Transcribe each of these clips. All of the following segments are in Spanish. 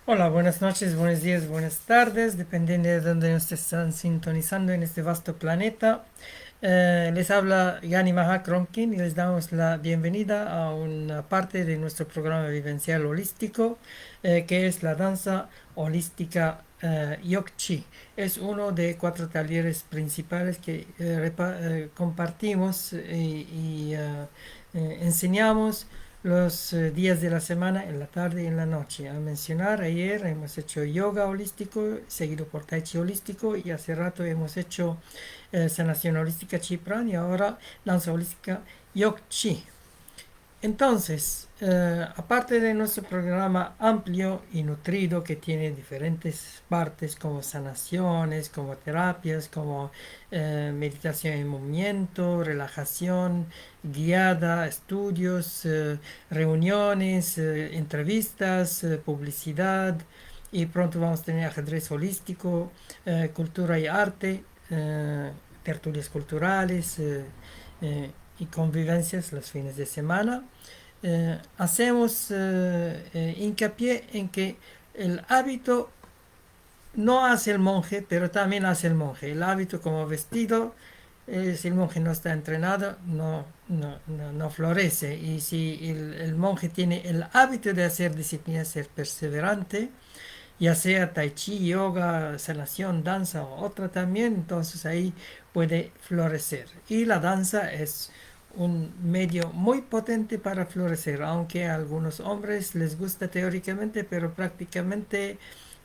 Hola, buenas noches, buenos días, buenas tardes, dependiendo de dónde nos están sintonizando en este vasto planeta. Les habla Yani Maha Kronkin y les damos la bienvenida a una parte de nuestro programa vivencial holístico, que es la danza holística Yokchi. Es uno de cuatro talleres principales que compartimos y enseñamos los días de la semana, en la tarde y en la noche. Al mencionar, ayer hemos hecho yoga holístico, seguido por tai chi holístico, y hace rato hemos hecho sanación holística chi pran y ahora danza holística yok chi. Entonces, aparte de nuestro programa amplio y nutrido que tiene diferentes partes como sanaciones, como terapias, como meditación en movimiento, relajación guiada, estudios, reuniones, entrevistas, publicidad, y pronto vamos a tener ajedrez holístico, cultura y arte, tertulias culturales, y convivencias los fines de semana. Hacemos hincapié en que el hábito no hace el monje, pero también hace el monje. El hábito como vestido, si el monje no está entrenado, no florece. Y si el monje tiene el hábito de hacer disciplina, ser perseverante, ya sea tai chi, yoga, sanación, danza o otra también, entonces ahí puede florecer. Y la danza es un medio muy potente para florecer, aunque a algunos hombres les gusta teóricamente, pero prácticamente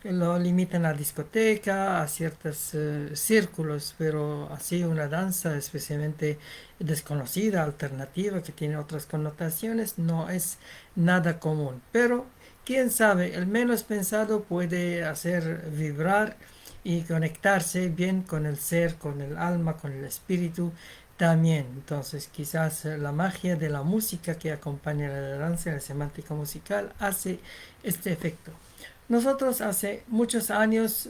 lo limitan a discoteca, a ciertos círculos, pero así una danza especialmente desconocida, alternativa, que tiene otras connotaciones, no es nada común. Pero quién sabe, el menos pensado puede hacer vibrar y conectarse bien con el ser, con el alma, con el espíritu también. Entonces, quizás la magia de la música que acompaña la danza, la semántica musical, hace este efecto. Nosotros hace muchos años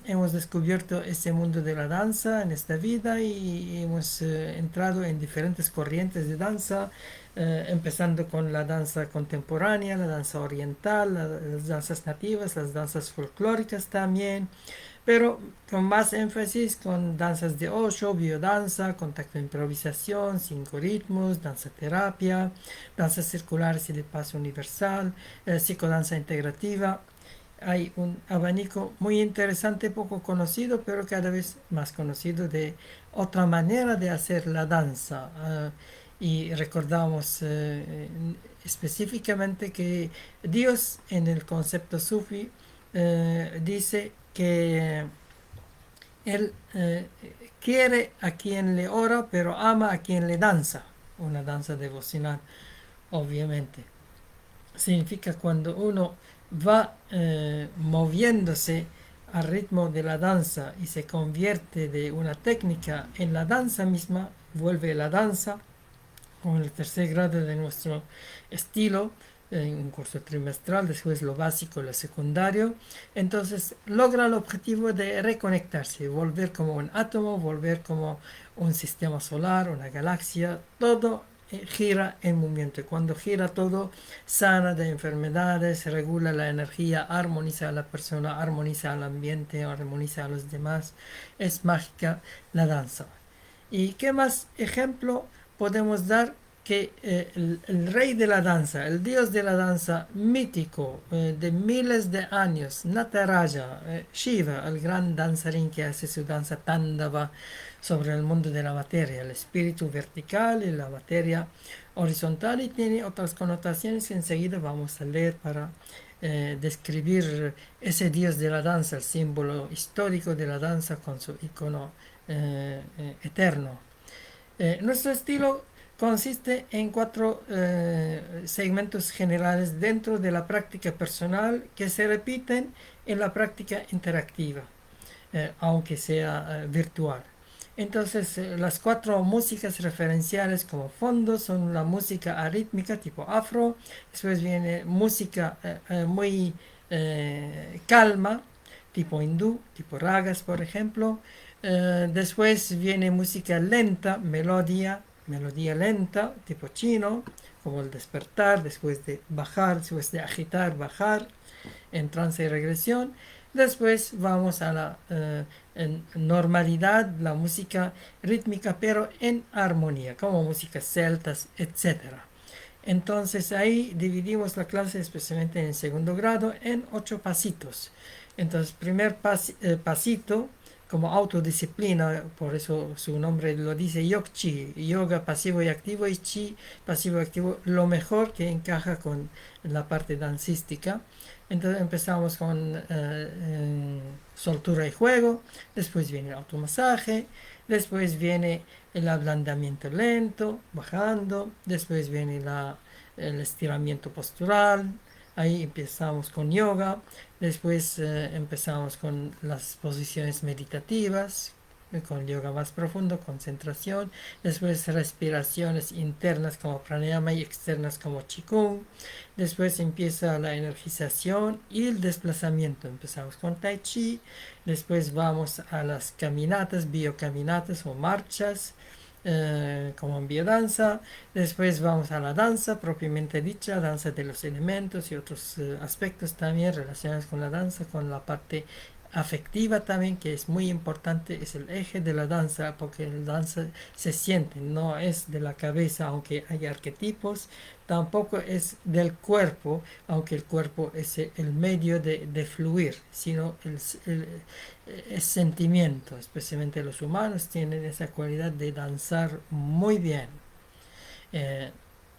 hemos descubierto este mundo de la danza en esta vida y hemos entrado en diferentes corrientes de danza, empezando con la danza contemporánea, la danza oriental, las danzas nativas, las danzas folclóricas también, pero con más énfasis con danzas de Osho, biodanza, contacto de improvisación, cinco ritmos, danza terapia, danzas circulares y de paso universal, psicodanza integrativa. Hay un abanico muy interesante, poco conocido, pero cada vez más conocido de otra manera de hacer la danza. Y recordamos específicamente que Dios en el concepto sufi dice que Él quiere a quien le ora, pero ama a quien le danza. Una danza devocional, obviamente. Significa cuando uno va moviéndose al ritmo de la danza y se convierte de una técnica en la danza misma, vuelve la danza con el tercer grado de nuestro estilo, en un curso trimestral, después lo básico, lo secundario. Entonces logra el objetivo de reconectarse, volver como un átomo, volver como un sistema solar, una galaxia, todo gira en movimiento. Cuando gira todo, sana de enfermedades, regula la energía, armoniza a la persona, armoniza al ambiente, armoniza a los demás. Es mágica la danza. ¿Y qué más ejemplo podemos dar que el rey de la danza, el dios de la danza mítico de miles de años, Nataraja, Shiva, el gran danzarín que hace su danza tándava sobre el mundo de la materia, el espíritu vertical y la materia horizontal, y tiene otras connotaciones que enseguida vamos a leer para describir ese dios de la danza, el símbolo histórico de la danza con su icono eterno. Nuestro estilo consiste en cuatro segmentos generales dentro de la práctica personal que se repiten en la práctica interactiva, aunque sea virtual. Entonces, las cuatro músicas referenciales como fondo son la música arrítmica tipo afro, después viene música muy calma, tipo hindú, tipo ragas, por ejemplo. Después viene música lenta, melodía lenta, tipo chino, como el despertar, después de bajar, después de agitar, bajar. en trance y regresión. Después vamos a la en normalidad, la música rítmica, pero en armonía, como música celtas, etcétera. Entonces ahí dividimos la clase, especialmente en el segundo grado, en 8 pasitos. Entonces, primer pasito, como autodisciplina, por eso su nombre lo dice Yogchi, yoga pasivo y activo, y chi pasivo y activo, lo mejor que encaja con la parte dancística. Entonces empezamos con soltura y juego, después viene el automasaje, después viene el ablandamiento lento, bajando, después viene el estiramiento postural, ahí empezamos con yoga, después empezamos con las posiciones meditativas, con yoga más profundo, concentración, después respiraciones internas como pranayama y externas como qigong, después empieza la energización y el desplazamiento, empezamos con tai chi, después vamos a las caminatas, biocaminatas o marchas, como en biodanza. Después vamos a la danza propiamente dicha, danza de los elementos y otros aspectos también relacionados con la danza, con la parte afectiva también, que es muy importante, es el eje de la danza, porque la danza se siente, no es de la cabeza, aunque hay arquetipos, tampoco es del cuerpo, aunque el cuerpo es el medio de fluir, sino el sentimiento, especialmente los humanos tienen esa cualidad de danzar muy bien. Eh,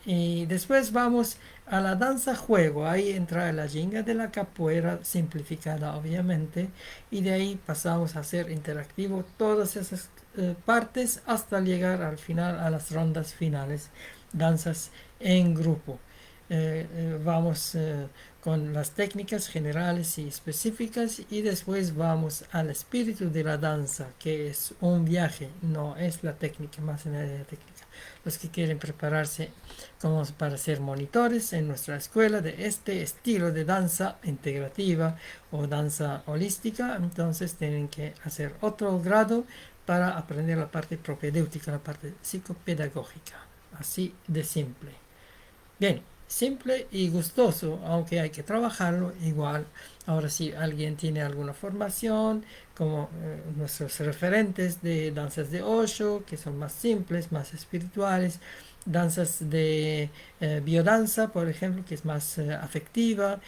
y después vamos a la danza juego, ahí entra la jinga de la capoeira simplificada obviamente, y de ahí pasamos a hacer interactivo todas esas partes hasta llegar al final a las rondas finales, danzas en grupo. Vamos con las técnicas generales y específicas y después vamos al espíritu de la danza, que es un viaje, no es la técnica, más allá de la técnica. Los que quieren prepararse como para ser monitores en nuestra escuela de este estilo de danza integrativa o danza holística, entonces tienen que hacer otro grado para aprender la parte propedéutica, la parte psicopedagógica, así de simple. Bien, simple y gustoso, aunque hay que trabajarlo igual. Ahora si alguien tiene alguna formación, como nuestros referentes de danzas de Osho, que son más simples, más espirituales, danzas de biodanza, por ejemplo, que es más afectiva,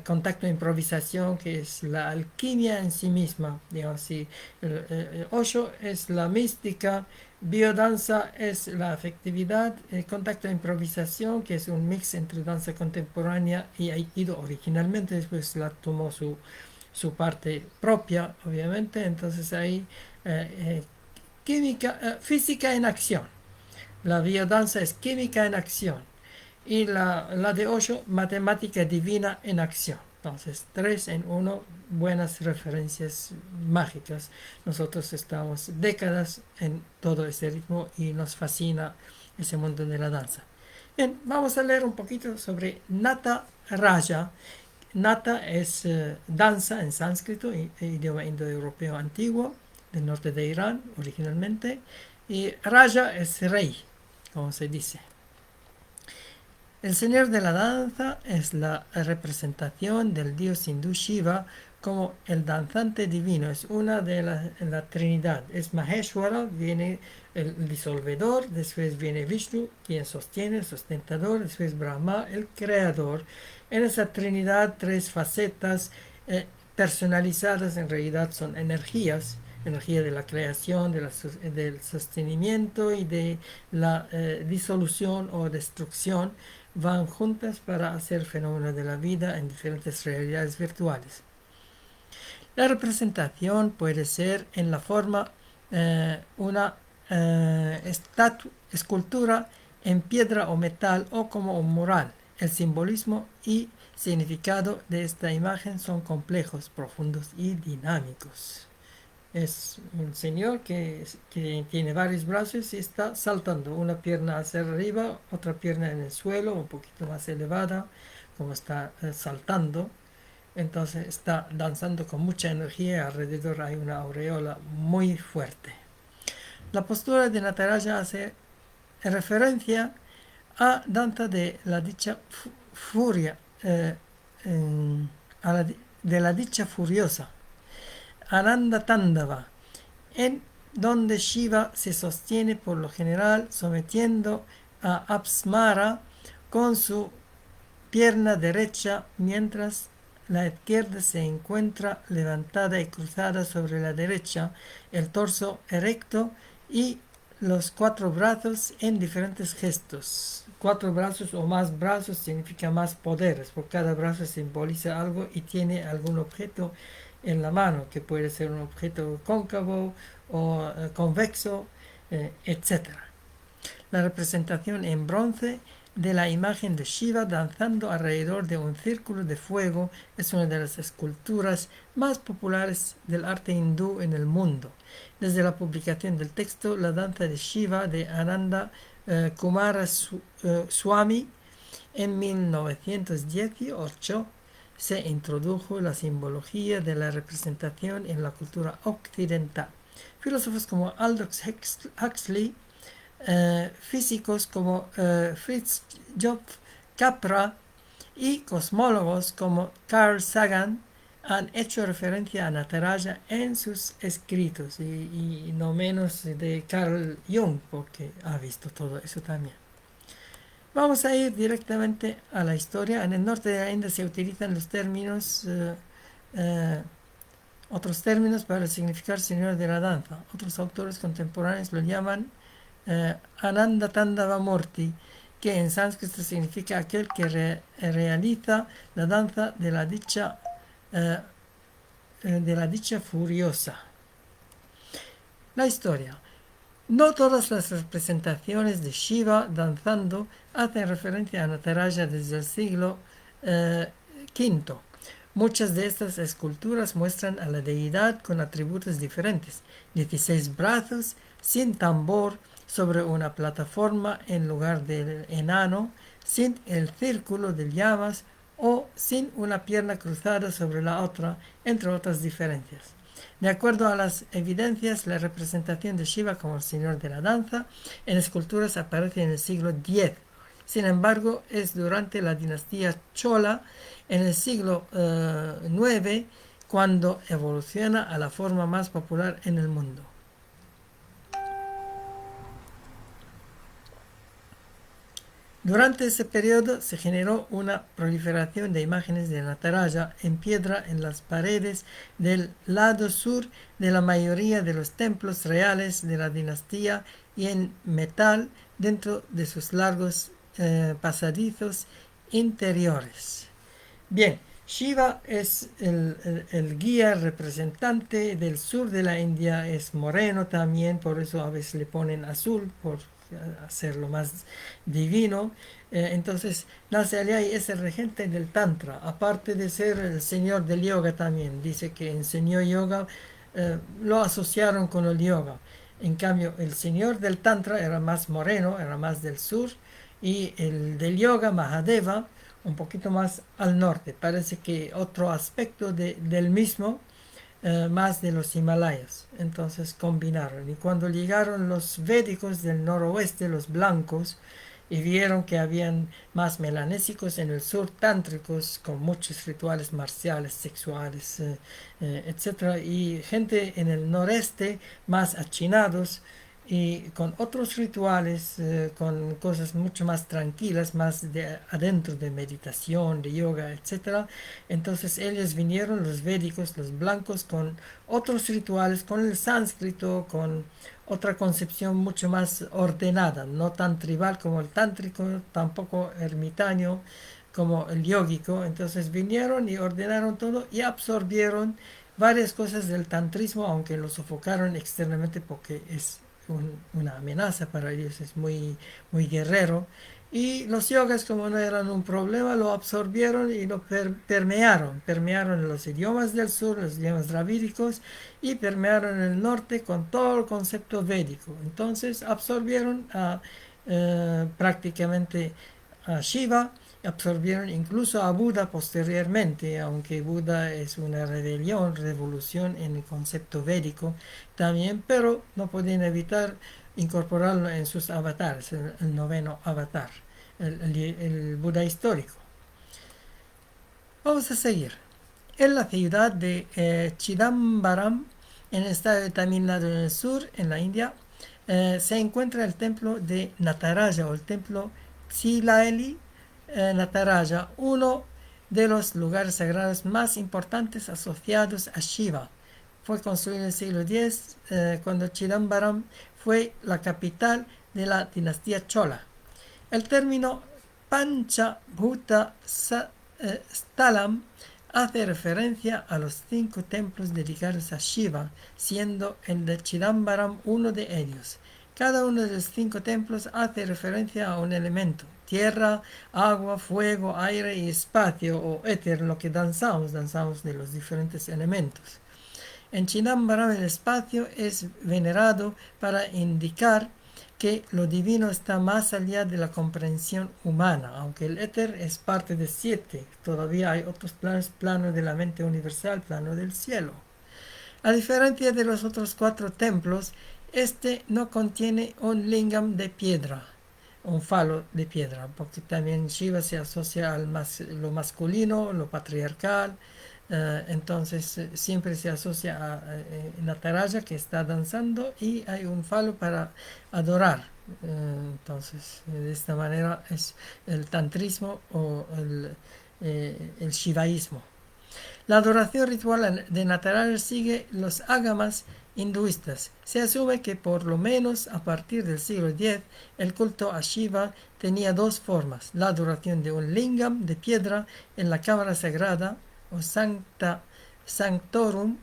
contacto e improvisación, que es la alquimia en sí misma, digamos así. Osho es la mística, biodanza es la afectividad, el contacto e improvisación, que es un mix entre danza contemporánea y aikido originalmente, después la tomó su parte propia, obviamente, entonces ahí química, física en acción. La biodanza es química en acción y la de Osho, matemática divina en acción. Entonces, 3 en 1, buenas referencias mágicas. Nosotros estamos décadas en todo ese ritmo y nos fascina ese mundo de la danza. Bien, vamos a leer un poquito sobre Nata Raya. Nata es danza en sánscrito, idioma indoeuropeo antiguo, del norte de Irán originalmente. Y Raja es rey, como se dice. El señor de la danza es la representación del dios hindú Shiva como el danzante divino, es una de la Trinidad. Es Maheshwara, viene el disolvedor, después viene Vishnu, quien sostiene, el sustentador, después Brahma, el creador. En esa Trinidad, 3 facetas personalizadas en realidad son energías, energía de la creación, del sostenimiento y de la disolución o destrucción, van juntas para hacer fenómenos de la vida en diferentes realidades virtuales. La representación puede ser en la forma una escultura en piedra o metal o como un mural. El simbolismo y significado de esta imagen son complejos, profundos y dinámicos. Es un señor que tiene varios brazos y está saltando, una pierna hacia arriba, otra pierna en el suelo, un poquito más elevada, como está saltando. Entonces está danzando con mucha energía, alrededor hay una aureola muy fuerte. La postura de Nataraja hace referencia a danza de la dicha furia, de la dicha furiosa, Ananda Tandava, en donde Shiva se sostiene por lo general sometiendo a Apsmara con su pierna derecha mientras la izquierda se encuentra levantada y cruzada sobre la derecha, el torso erecto y los cuatro brazos en diferentes gestos. Cuatro brazos o más brazos significa más poderes, porque cada brazo simboliza algo y tiene algún objeto en la mano, que puede ser un objeto cóncavo o convexo, etc. La representación en bronce de la imagen de Shiva danzando alrededor de un círculo de fuego es una de las esculturas más populares del arte hindú en el mundo. Desde la publicación del texto, la danza de Shiva de Ananda Kumara Swami en 1918 se introdujo la simbología de la representación en la cultura occidental. Filósofos como Aldous Huxley, físicos como Fritjof Capra y cosmólogos como Carl Sagan han hecho referencia a Nataraja en sus escritos y no menos de Carl Jung, porque ha visto todo eso también. Vamos a ir directamente a la historia. En el norte de la India se utilizan los términos, otros términos para significar señor de la danza. Otros autores contemporáneos lo llaman Ananda Tandava Murti, que en sánscrito significa aquel que realiza la danza de la dicha furiosa. La historia. No todas las representaciones de Shiva danzando hacen referencia a Nataraja desde el siglo V. Muchas de estas esculturas muestran a la deidad con atributos diferentes: 16 brazos, sin tambor, sobre una plataforma en lugar del enano, sin el círculo de llamas o sin una pierna cruzada sobre la otra, entre otras diferencias. De acuerdo a las evidencias, la representación de Shiva como el señor de la danza en esculturas aparece en el siglo X. Sin embargo, es durante la dinastía Chola, en el siglo IX, cuando evoluciona a la forma más popular en el mundo. Durante ese periodo se generó una proliferación de imágenes de Nataraja en piedra en las paredes del lado sur de la mayoría de los templos reales de la dinastía y en metal dentro de sus largos pasadizos interiores. Bien, Shiva es el guía representante del sur de la India, es moreno también, por eso a veces le ponen azul, por hacerlo más divino. Entonces, Nasyayai es el regente del Tantra, aparte de ser el señor del yoga también. Dice que enseñó yoga, lo asociaron con el yoga. En cambio, el señor del Tantra era más moreno, era más del sur, y el del yoga, Mahadeva, un poquito más al norte. Parece que otro aspecto del mismo, más de los Himalayas. Entonces combinaron. Y cuando llegaron los védicos del noroeste, los blancos, y vieron que habían más melanésicos en el sur, tántricos, con muchos rituales marciales, sexuales, etc. Y gente en el noreste, más achinados, y con otros rituales, con cosas mucho más tranquilas, más de adentro de meditación, de yoga, etc. Entonces ellos vinieron, los védicos, los blancos, con otros rituales, con el sánscrito, con otra concepción mucho más ordenada, no tan tribal como el tántrico, tampoco ermitaño como el yógico. Entonces vinieron y ordenaron todo y absorbieron varias cosas del tantrismo, aunque lo sofocaron externamente porque es una amenaza para ellos, es muy, muy guerrero. Y los yogas, como no eran un problema, lo absorbieron y lo permearon los idiomas del sur, los idiomas dravídicos, y permearon el norte con todo el concepto védico. Entonces absorbieron prácticamente a Shiva, absorbieron incluso a Buda posteriormente, aunque Buda es una revolución en el concepto védico también, pero no podían evitar incorporarlo en sus avatares, el noveno avatar, el Buda histórico. Vamos a seguir. En la ciudad de Chidambaram, en el estado de Tamil Nadu en el sur, en la India, se encuentra el templo de Nataraja o el templo Tsilaeli Nataraja, uno de los lugares sagrados más importantes asociados a Shiva. Fue construido en el siglo X cuando Chidambaram fue la capital de la dinastía Chola. El término Pancha Bhuta Stalam hace referencia a los 5 templos dedicados a Shiva, siendo el de Chidambaram uno de ellos. Cada uno de los 5 templos hace referencia a un elemento: tierra, agua, fuego, aire y espacio o éter, lo que danzamos de los diferentes elementos. En Chidambaram el espacio es venerado para indicar que lo divino está más allá de la comprensión humana, aunque el éter es parte de 7, todavía hay otros planos: plano de la mente universal, plano del cielo. A diferencia de los otros 4 templos, este no contiene un lingam de piedra, un falo de piedra, porque también Shiva se asocia al lo masculino, lo patriarcal. Entonces siempre se asocia a Nataraja, que está danzando, y hay un falo para adorar. Entonces de esta manera es el tantrismo o el shivaísmo. La adoración ritual de Nataraja sigue los ágamas hinduistas. Se asume que por lo menos a partir del siglo X el culto a Shiva tenía 2 formas: la adoración de un lingam de piedra en la cámara sagrada o sanctorum,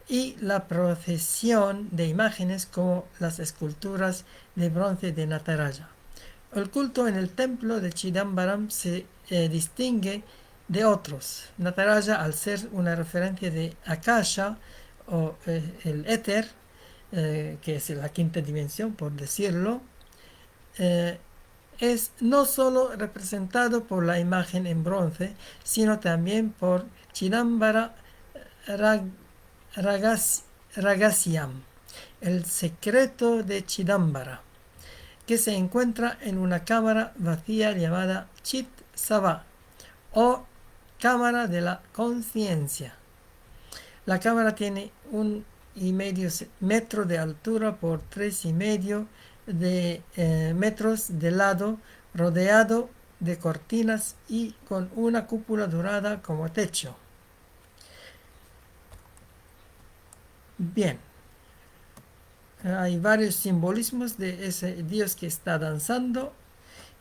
y la procesión de imágenes como las esculturas de bronce de Nataraja. El culto en el templo de Chidambaram se distingue de otros. Nataraja, al ser una referencia de Akasha o el éter, que es la 5ª dimensión, por decirlo, es no solo representado por la imagen en bronce, sino también por Chidambara Ragasyam, el secreto de Chidambara, que se encuentra en una cámara vacía llamada Chit Sabha o cámara de la conciencia. La cámara tiene 1,5 metro de altura por 3,5 de metros de lado, rodeado de cortinas y con una cúpula dorada como techo. Bien, hay varios simbolismos de ese dios que está danzando,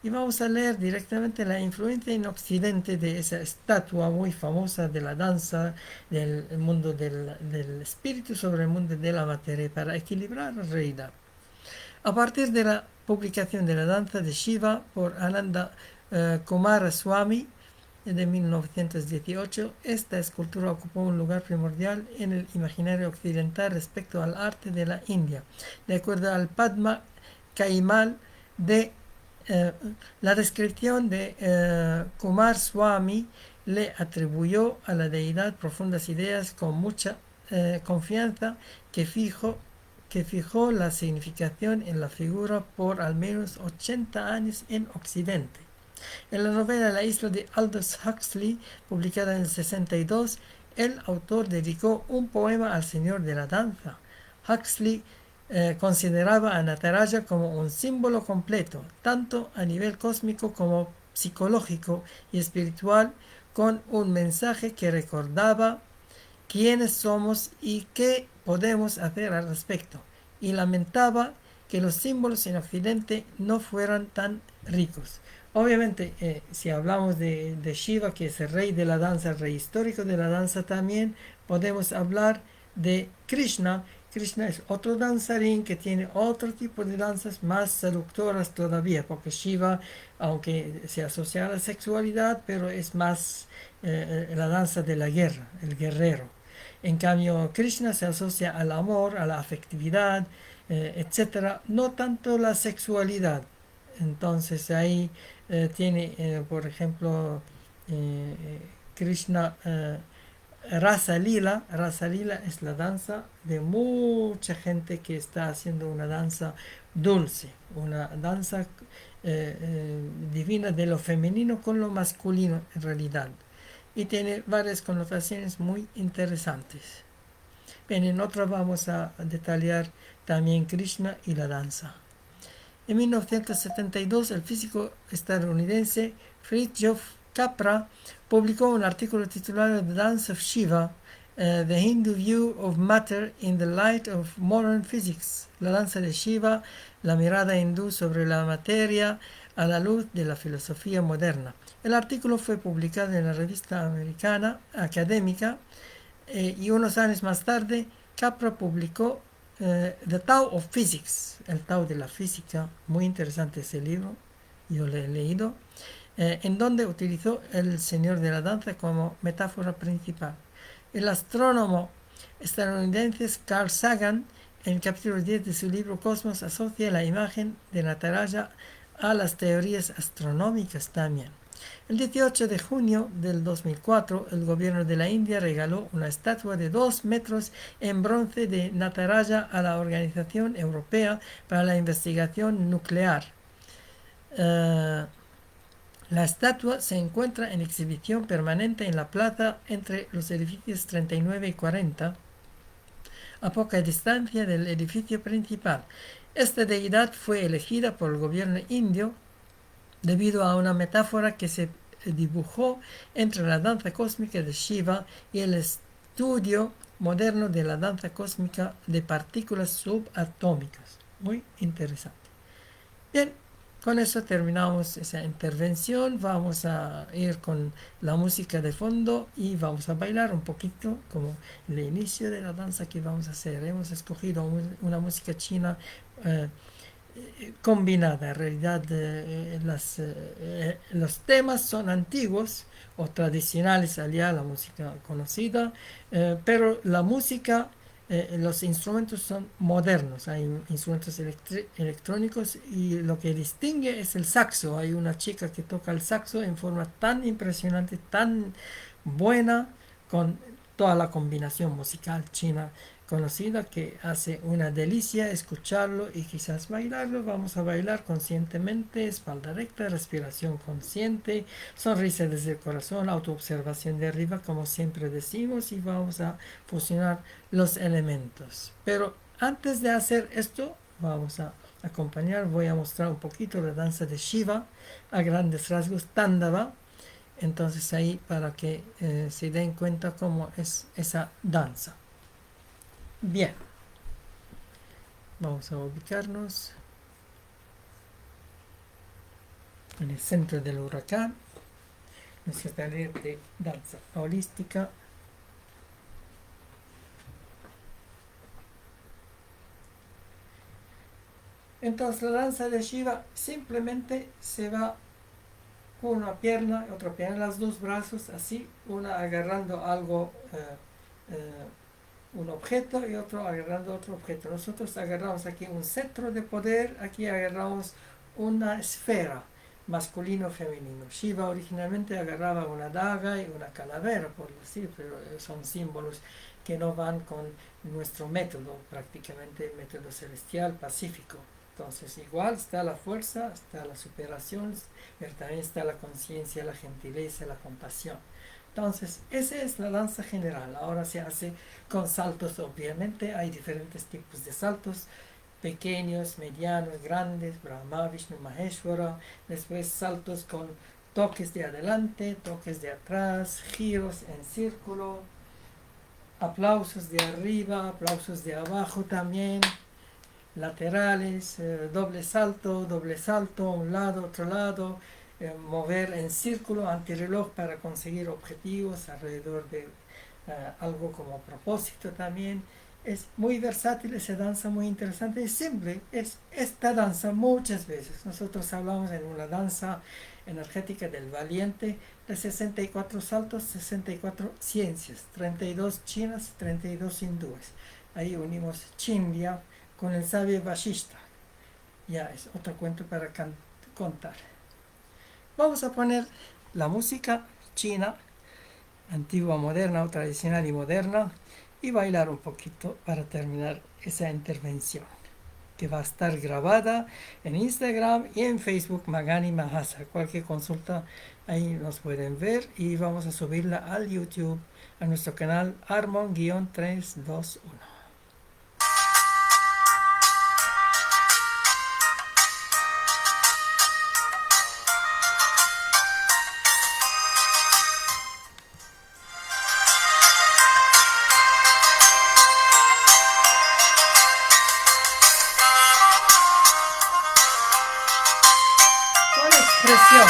y vamos a leer directamente la influencia en Occidente de esa estatua muy famosa de la danza del mundo del espíritu sobre el mundo de la materia para equilibrar la realidad. A partir de la publicación de la danza de Shiva por Ananda Kumaraswamy de 1918, esta escultura ocupó un lugar primordial en el imaginario occidental respecto al arte de la India. De acuerdo al Padma Kaimal de la descripción de Kumaraswamy, le atribuyó a la deidad profundas ideas con mucha confianza que fijó la significación en la figura por al menos 80 años en Occidente. En la novela La isla de Aldous Huxley, publicada en el 62, el autor dedicó un poema al señor de la danza. Huxley consideraba a Nataraja como un símbolo completo, tanto a nivel cósmico como psicológico y espiritual, con un mensaje que recordaba quiénes somos y qué podemos hacer al respecto, y lamentaba que los símbolos en Occidente no fueran tan ricos. Obviamente, si hablamos de Shiva, que es el rey de la danza, el rey histórico de la danza, también podemos hablar de Krishna. Krishna es otro danzarín que tiene otro tipo de danzas más seductoras todavía, porque Shiva, aunque se asocia a la sexualidad, pero es más la danza de la guerra, el guerrero. En cambio, Krishna se asocia al amor, a la afectividad, etc., no tanto la sexualidad. Entonces ahí tiene, por ejemplo, Krishna Rasa Lila. Rasa Lila es la danza de mucha gente que está haciendo una danza dulce, una danza divina de lo femenino con lo masculino en realidad. y tiene varias connotaciones muy interesantes. Bien, en otra vamos a detallar también Krishna y la danza. En 1972, el físico estadounidense Fritjof Capra publicó un artículo titulado The Dance of Shiva, The Hindu View of Matter in the Light of Modern Physics, la danza de Shiva, la mirada hindú sobre la materia a la luz de la filosofía moderna. El artículo fue publicado en la revista americana académica y unos años más tarde Capra publicó The Tao of Physics, el Tao de la física, muy interesante ese libro, yo lo he leído, en donde utilizó el señor de la danza como metáfora principal. El astrónomo estadounidense Carl Sagan, en el capítulo 10 de su libro Cosmos, asocia la imagen de Nataraja a las teorías astronómicas también. El 18 de junio del 2004, el gobierno de la India regaló una estatua de 2 metros en bronce de Nataraja a la Organización Europea para la Investigación Nuclear. La estatua se encuentra en exhibición permanente en la plaza entre los edificios 39 y 40, a poca distancia del edificio principal. Esta deidad fue elegida por el gobierno indio debido a una metáfora que se dibujó entre la danza cósmica de Shiva y el estudio moderno de la danza cósmica de partículas subatómicas. Muy interesante. Bien, con eso terminamos esa intervención. Vamos a ir con la música de fondo y vamos a bailar un poquito como el inicio de la danza que vamos a hacer. Hemos escogido una música china combinada. En realidad los temas son antiguos o tradicionales allá, la música conocida, pero la música, los instrumentos son modernos, hay instrumentos electrónicos y lo que distingue es el saxo. Hay una chica que toca el saxo en forma tan impresionante, tan buena, con toda la combinación musical china conocida, que hace una delicia escucharlo y quizás bailarlo. Vamos a bailar conscientemente, espalda recta, respiración consciente, sonrisa desde el corazón, autoobservación de arriba, como siempre decimos, y vamos a fusionar los elementos. Pero antes de hacer esto, vamos a acompañar, voy a mostrar un poquito la danza de Shiva, a grandes rasgos, Tándava. Entonces ahí para que se den cuenta cómo es esa danza. Bien, vamos a ubicarnos en el centro del huracán, nuestra taller de danza holística. Entonces la danza de Shiva simplemente se va una pierna, otra pierna, los dos brazos así, una agarrando algo, un objeto y otro agarrando otro objeto. Nosotros agarramos aquí un cetro de poder, aquí agarramos una esfera, masculino femenino. Shiva originalmente agarraba una daga y una calavera, por decir, pero son símbolos que no van con nuestro método, prácticamente el método celestial pacífico. Entonces igual está la fuerza, está la superación, pero también está la conciencia, la gentileza, la compasión. Entonces, esa es la danza general. Ahora se hace con saltos, obviamente. Hay diferentes tipos de saltos, pequeños, medianos, grandes, Brahma, Vishnu, Maheshwara. Después saltos con toques de adelante, toques de atrás, giros en círculo, aplausos de arriba, aplausos de abajo también, laterales, doble salto, un lado, otro lado, mover en círculo antirreloj para conseguir objetivos alrededor de algo como propósito también. Es muy versátil esa danza, muy interesante y simple. Es esta danza muchas veces. Nosotros hablamos en una danza energética del valiente de 64 saltos, 64 ciencias, 32 chinas, 32 hindúes. Ahí unimos Chindia con el sabio Vashishta. Ya es otro cuento para contar. Vamos a poner la música china, antigua, moderna o tradicional y moderna, y bailar un poquito para terminar esa intervención. que va a estar grabada en Instagram y en Facebook Magani Mahasa. Cualquier consulta ahí nos pueden ver y vamos a subirla al YouTube, a nuestro canal Armon-321. ¿Cuál expresión?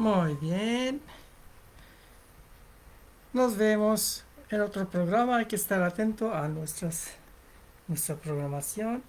Muy bien. Nos vemos en otro programa. Hay que estar atento a nuestra programación.